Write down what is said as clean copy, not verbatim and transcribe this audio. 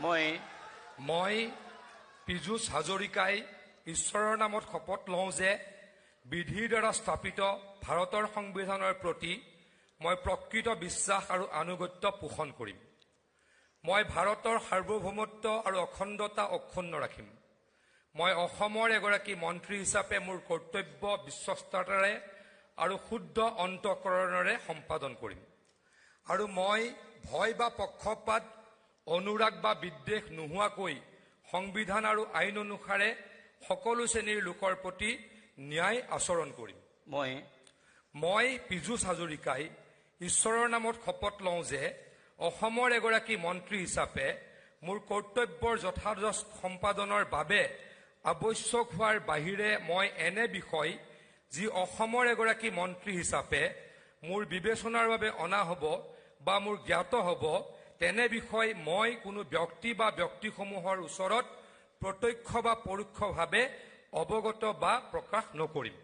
মই পীযুষ হাজৰিকাই ঈশ্বৰৰ নামত শপত লওঁ যে বিধিৰ দ্বাৰা স্থাপিত ভাৰতৰ সংবিধানৰ প্ৰতি মই প্ৰকৃত বিশ্বাস আৰু আনুগত্য পোষণ কৰিম। মই ভাৰতৰ সাৰ্বভৌমত্ব আৰু অখণ্ডতা অক্ষুণ্ণ ৰাখিম। মই অসমৰ এগৰাকী মন্ত্ৰী হিচাপে মোৰ কৰ্তব্য বিশ্বস্ততাৰে আৰু শুদ্ধ অন্তঃকৰণেৰে সম্পাদন কৰিম। আৰু মই ভয় বা পক্ষপাত অনুৰাগ বা বিদ্বেষ নোহোৱাকৈ সংবিধান আৰু আইন অনুসাৰে সকলো শ্ৰেণীৰ লোকৰ প্ৰতি ন্যায় আচৰণ কৰিম। মই পীযুষ হাজৰিকাই ঈশ্বৰৰ নামত শপত লওঁ যে অসমৰ এগৰাকী মন্ত্ৰী হিচাপে মোৰ কৰ্তব্যৰ যথাযথ সম্পাদনৰ বাবে আৱশ্যক হোৱাৰ বাহিৰে মই এনে বিষয় যি অসমৰ এগৰাকী মন্ত্ৰী হিচাপে মোৰ বিবেচনাৰ বাবে অনা হ'ব বা মোৰ জ্ঞাত হ'ব তেনে বিষয় মই কোনো ব্যক্তি বা ব্যক্তিসমূহৰ ওচৰত প্ৰত্যক্ষ বা পৰোক্ষভাৱে অৱগত বা প্ৰকাশ নকৰিম।